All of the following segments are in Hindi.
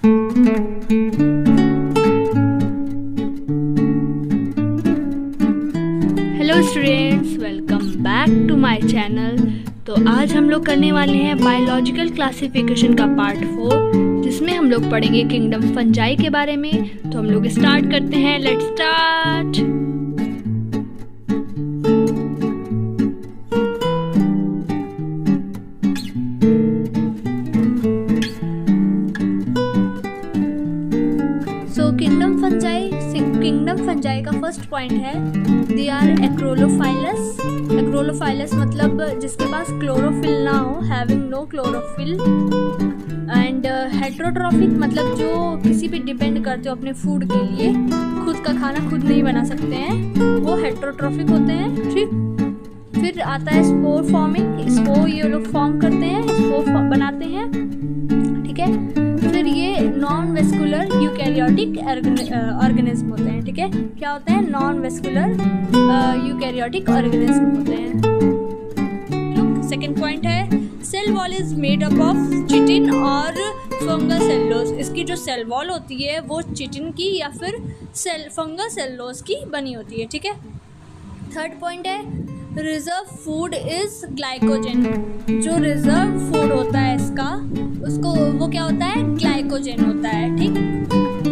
Hello students, welcome back to my channel. तो आज हम लोग करने वाले हैं बायोलॉजिकल क्लासिफिकेशन का पार्ट 4, जिसमें हम लोग पढ़ेंगे किंगडम फंजाई के बारे में। तो हम लोग स्टार्ट करते हैं। Let's start. किंगडम फंजाई का फर्स्ट पॉइंट है दे आर एक्रोलोफाइलस। एक्रोलोफाइलस मतलब जिसके पास क्लोरोफिल ना हो, having no chlorophyll. And heterotrophic मतलब जो किसी पे डिपेंड करते हो अपने फूड के लिए, खुद का खाना खुद नहीं बना सकते हैं, वो हेट्रोट्रॉफिक होते हैं। ठीक, फिर आता है स्पोर फॉर्मिंग। स्पोर ये लोग फॉर्म करते हैं, स्पोर बनाते हैं। ठीक है, फिर ये नॉन वेस्कुलर यूकैरियोटिक ऑर्गेनिज्म होते हैं। ठीक है, क्या होते हैं? नॉन वेस्कुलर यूकैरियोटिक ऑर्गेनिज्म होते हैं। सेकंड पॉइंट है cell wall is made up of chitin और फंगल सेलुलोज। इसकी जो सेल वॉल होती है वो चिटिन की या फिर फंगल सेलुलोज की बनी होती है। ठीक है, थर्ड पॉइंट है रिजर्व फूड इज ग्लाइकोजन। जो रिजर्व फूड होता है इसका, उसको वो क्या होता है? ग्लाइकोजन होता है। ठीक,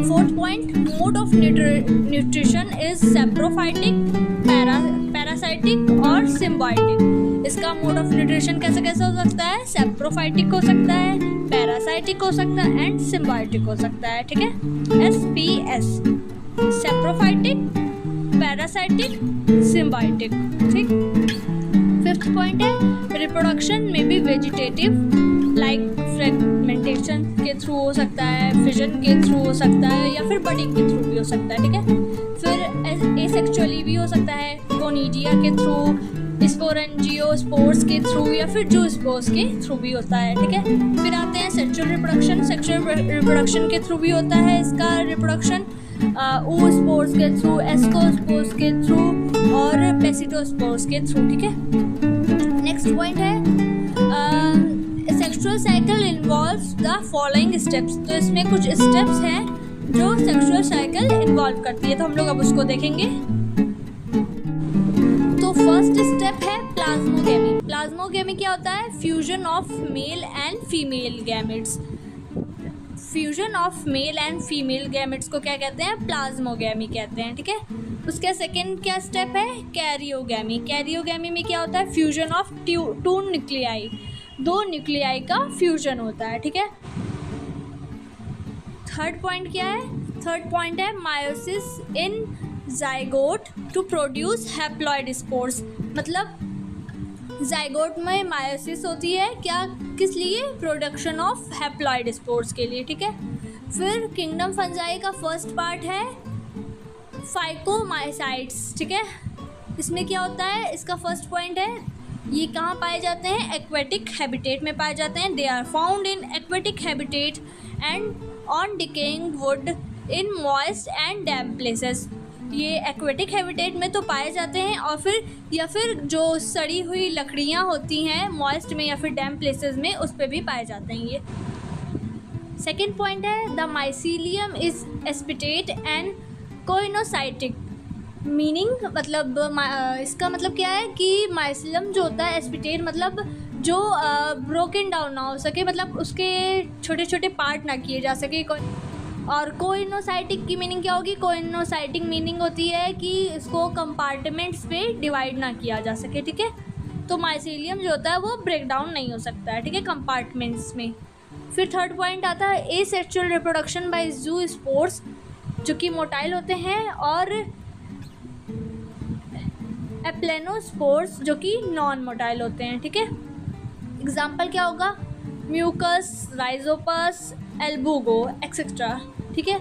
fourth point mode of nutrition is saprophytic, parasitic और सिम्बायोटिक। इसका मोड ऑफ न्यूट्रिशन कैसे कैसे हो सकता है? सेप्रोफाइटिक हो सकता है, पैरासाइटिक हो सकता है एंड सिम्बायोटिक हो सकता है। ठीक है, SPS, सेप्रोफाइटिक, पैरासाइटिक, सिम्बायोटिक। ठीक, फिफ्थ पॉइंट है रिप्रोडक्शन में बी वेजिटेटिव, लाइक फ्रेगमेंटेशन के थ्रू हो सकता है, फिजन के थ्रू हो सकता है या फिर बडिंग के थ्रू भी हो सकता है। ठीक है, फिर एसेक्सुअली भी हो सकता है, कोनिडिया के थ्रू, स्पोरेंजियोस्पोर्स के थ्रू या फिर जूस्पोर्स के थ्रू भी होता है। ठीक है, फिर आते हैं सेक्सुअल रिप्रोडक्शन। सेक्सुअल रिप्रोडक्शन के थ्रू भी होता है इसका रिप्रोडक्शन, oospores के थ्रू, एस्कोस्पोर्स के थ्रू और पेसिटोस्पोर्स के थ्रू। ठीक है, नेक्स्ट पॉइंट है sexual cycle involves the following steps. तो इसमें कुछ स्टेप्स हैं जो सेक्सुअल साइकिल इन्वॉल्व करती है, तो हम लोग अब उसको देखेंगे। तो फर्स्ट स्टेप है प्लाज्मोगेमी। प्लाज्मोगेमी क्या होता है? Fusion of male and female gametes. Fusion of male and female gametes को क्या कहते हैं? प्लाज्मोगेमी कहते हैं। ठीक है, उसका सेकंड क्या स्टेप है? कैरियोगेमी। कैरियोगेमी में क्या होता है? फ्यूजन ऑफ टू न्यूक्लियाई, दो न्यूक्लियाई का फ्यूजन होता है। ठीक है, थर्ड पॉइंट क्या है? थर्ड पॉइंट है meiosis in zygote to produce haploid spores. मतलब जाइगोट में मायोसिस होती है, क्या किस लिए? प्रोडक्शन ऑफ हैप्लॉइड स्पोर्स के लिए। ठीक है, फिर किंगडम फंजाई का फर्स्ट पार्ट है फाइकोमाइसाइट्स। ठीक है, इसमें क्या होता है? इसका फर्स्ट पॉइंट है ये कहाँ पाए जाते हैं? एक्वेटिक हैबिटेट में पाए जाते हैं। They are found in aquatic habitat and on decaying wood in moist and damp places. ये एक्वेटिक हैबिटेट में तो पाए जाते हैं और फिर जो सड़ी हुई लकड़ियाँ होती हैं मॉइस्ट में या फिर डैम्प प्लेसेस में, उस पर भी पाए जाते हैं ये। सेकेंड पॉइंट है the mycelium is aseptate and coenocytic. Meaning मतलब इसका मतलब क्या है कि माइसीलियम जो होता है, एस्पिटेट मतलब जो ब्रोकन डाउन ना हो सके, मतलब उसके छोटे छोटे पार्ट ना किए जा सके। और कोइनोसाइटिक की मीनिंग क्या होगी? कोइनोसाइटिक मीनिंग होती है कि इसको कंपार्टमेंट्स पे डिवाइड ना किया जा सके। ठीक है, तो माइसीलियम जो होता है वो ब्रेक डाउन नहीं हो सकता है। ठीक है, कंपार्टमेंट्स में। फिर थर्ड पॉइंट आता है एसेक्सुअल रिप्रोडक्शन बाय जूस्पोर्स, जो कि मोटाइल होते हैं, और एप्लेनोस्पोर्स जो कि नॉन मोटाइल होते हैं। ठीक है, एग्जाम्पल क्या होगा? Mucus, Rhizopus, Albugo etcetera. ठीक है,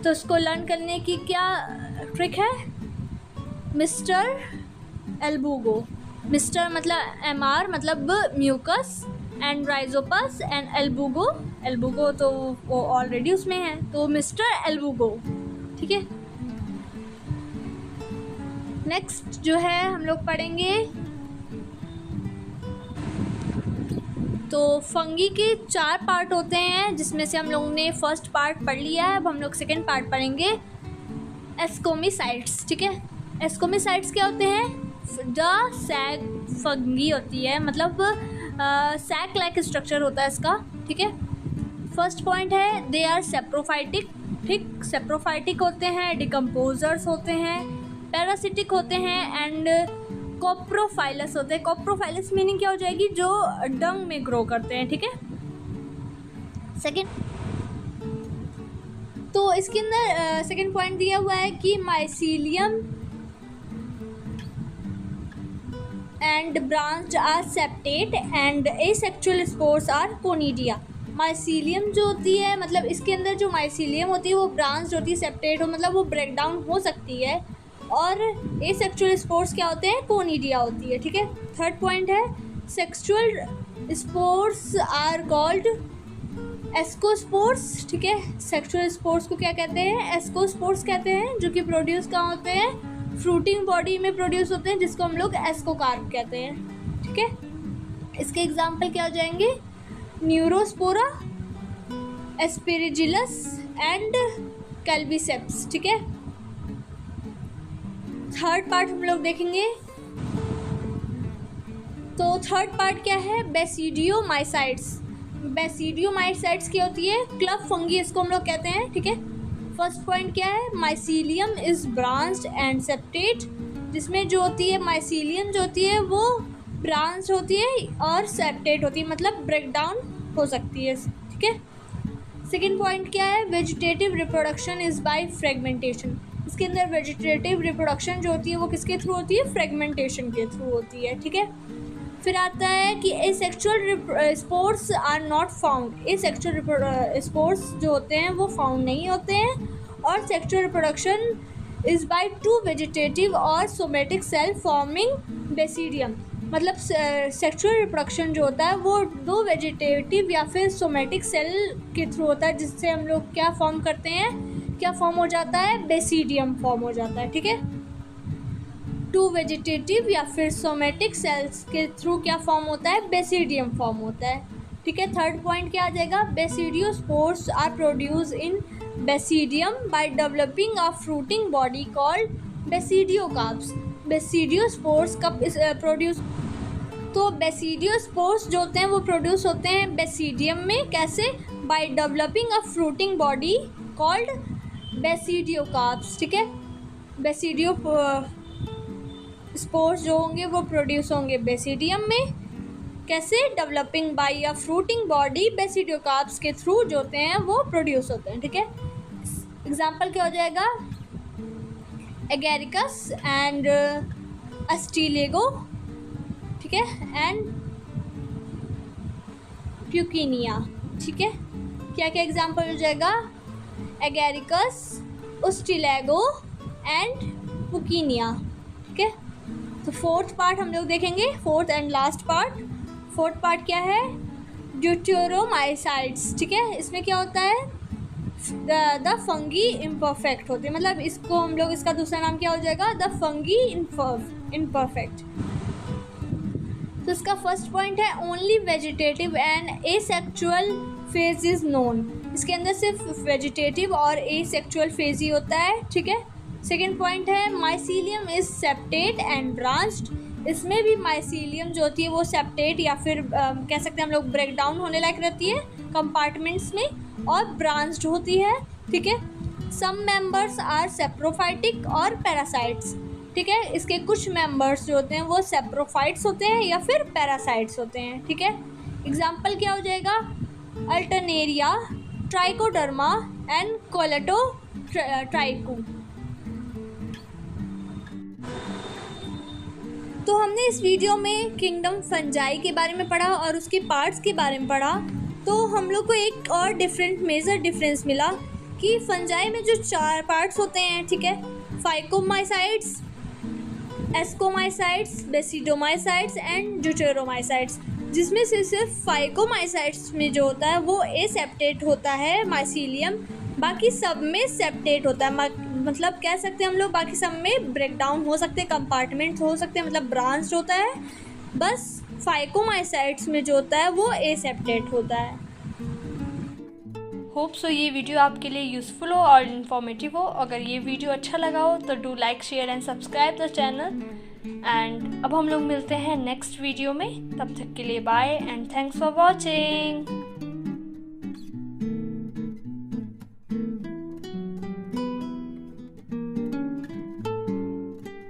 तो इसको लर्न करने की क्या ट्रिक है? मिस्टर एल्बुगो। मिस्टर मतलब MR मतलब म्यूकस, एंड राइजोपस एंड एल्बुगो तो वो ऑलरेडी उसमें है, तो मिस्टर एल्बुगो। ठीक है, नेक्स्ट जो है हम लोग पढ़ेंगे तो फंगी के 4 पार्ट होते हैं, जिसमें से हम लोगों ने फर्स्ट पार्ट पढ़ लिया है। अब हम लोग सेकेंड पार्ट पढ़ेंगे, एस्कोमिसाइड्स। ठीक है, एस्कोमिसाइड्स क्या होते हैं? द सैग फंगी होती है, मतलब सैक लाइक स्ट्रक्चर होता है इसका। ठीक है, फर्स्ट पॉइंट है दे आर सेप्रोफाइटिक। ठीक, सेप्रोफाइटिक होते हैं, डिकम्पोजर्स होते हैं, पैरासिटिक होते हैं एंड कोप्रोफाइलस होते हैं। कोप्रोफाइलस मीनिंग क्या हो जाएगी? जो डंग में ग्रो करते हैं। ठीक है, सेकेंड, तो इसके अंदर सेकेंड पॉइंट दिया हुआ है कि mycelium and branch are septate and asexual spores are conidia. Mycelium जो होती है, मतलब इसके अंदर जो माइसीलियम होती है वो ब्रांच होती है, सेप्टेट हो मतलब वो ब्रेक डाउन हो सकती है, और एसेक्सुअल स्पोर्स क्या होते हैं? कोनिडिया होती है। ठीक है, थर्ड पॉइंट है sexual spores are called ascospores. ठीक है, सेक्सुअल स्पोर्स को क्या कहते हैं? एस्कोस्पोर्स कहते हैं, जो कि प्रोड्यूस कहाँ होते हैं? फ्रूटिंग बॉडी में प्रोड्यूस होते हैं, जिसको हम लोग एस्कोकार्प कहते हैं। ठीक है, इसके एग्जाम्पल क्या हो जाएंगे? Neurospora, Aspergillus and Claviceps. ठीक है, थर्ड पार्ट हम लोग देखेंगे। तो थर्ड पार्ट क्या है? बेसिडियोमाइसाइड्स। बेसिडियोमाइसाइड्स क्या होती है? क्लब फंगी इसको हम लोग कहते हैं। ठीक है, फर्स्ट पॉइंट क्या है? Mycelium is branched and septate, जिसमें जो होती है माइसीलियम जो होती है वो ब्रांच होती है और सेप्टेट होती है, मतलब ब्रेक डाउन हो सकती है। ठीक है, सेकेंड पॉइंट क्या है? Vegetative reproduction is by fragmentation. इसके अंदर वेजिटेटिव रिप्रोडक्शन जो होती है वो किसके थ्रू होती है? फ्रेगमेंटेशन के थ्रू होती है। ठीक है, फिर आता है कि asexual spores are not found. Asexual spores जो होते हैं वो फाउंड नहीं होते हैं, और sexual reproduction is by two vegetative और सोमेटिक सेल फॉर्मिंग बेसिडियम। मतलब सेक्सुअल रिप्रोडक्शन जो होता है वो 2 वेजिटेटिव या फिर सोमेटिक सेल के थ्रू होता है, जिससे हम लोग क्या फॉर्म करते हैं? क्या फॉर्म हो जाता है? बेसिडियम फॉर्म हो जाता है। ठीक है, 2 वेजिटेटिव या फिर सोमेटिक सेल्स के थ्रू क्या फॉर्म होता है? बेसिडियम फॉर्म होता है। ठीक है, थर्ड पॉइंट क्या आ जाएगा? Basidiospores are produce in basidium by developing a fruiting body called basidiocarps. Basidiospores कब प्रोड्यूस? तो बेसिडियोस्पोर्स जो होते हैं वो प्रोड्यूस होते हैं बेसिडियम में। कैसे? By developing a fruiting body called basidiocarps. ठीक है, बेसिडियो स्पोर्स जो होंगे वो प्रोड्यूस होंगे बेसिडियम में। कैसे? डेवलपिंग बाय अ फ्रूटिंग बॉडी बेसिडियोकार्प्स के थ्रू जो होते हैं वो प्रोड्यूस होते हैं। ठीक है, एग्जाम्पल क्या हो जाएगा? Agaricus and Ustilago. ठीक है, एंड प्यूकिनिया। ठीक है, क्या क्या एग्जाम्पल हो जाएगा? Agaricus, Ustilago and Puccinia. ठीक है, तो फोर्थ पार्ट हम लोग देखेंगे, fourth and last part. Fourth part क्या है? ड्यूटेरोमाइसाइड्स। ठीक है, इसमें क्या होता है? द फंगी इम्परफेक्ट होते हैं, मतलब इसको हम लोग, इसका दूसरा नाम क्या हो जाएगा? The fungi imperfect. तो इसका फर्स्ट पॉइंट है only vegetative and asexual phase is known. इसके अंदर सिर्फ वेजिटेटिव और एसेक्सुअल फेज ही होता है। ठीक है, सेकेंड पॉइंट है mycelium is septate and branched. इसमें भी माइसीलियम जो होती है वो सेप्टेट या फिर कह सकते हैं हम लोग ब्रेक डाउन होने लायक रहती है कंपार्टमेंट्स में, और ब्रांच्ड होती है। ठीक है, सम मेंबर्स आर सेप्रोफाइटिक और पैरासाइट्स। ठीक है, इसके कुछ मेंबर्स जो होते हैं वो सेप्रोफाइट्स होते हैं या फिर पैरासाइट्स होते हैं। ठीक है, एग्जाम्पल क्या हो जाएगा? Alternaria, Trichoderma and Colletotrichum. तो हमने इस वीडियो में किंगडम फंजाई के बारे में पढ़ा और उसके पार्ट्स के बारे में पढ़ा। तो हम लोग को एक और मेजर डिफरेंस मिला कि फंजाई में जो 4 पार्ट्स होते हैं, ठीक है, फाइकोमाइसाइड्स, एस्कोमाइसाइड्स, बेसिडोमाइसाइड्स एंड ड्यूटेरोमाइसाइड्स, जिसमें से सिर्फ फाइकोमाइसाइड्स में जो होता है वो एसेप्टेट होता है माइसीलियम, बाकी सब में सेप्टेट होता है। मतलब कह सकते हैं हम लोग बाकी सब में ब्रेक डाउन हो सकते हैं, कंपार्टमेंट्स हो सकते हैं, मतलब ब्रांच होता है। बस फाइकोमाइसाइट्स में जो होता है वो एसेप्टेट होता है। होप सो ये वीडियो आपके लिए यूज़फुल हो और इन्फॉर्मेटिव हो। अगर ये वीडियो अच्छा लगा हो तो do like, share and subscribe the channel. And अब हम लोग मिलते हैं नेक्स्ट वीडियो में। तब तक के लिए bye and thanks for watching.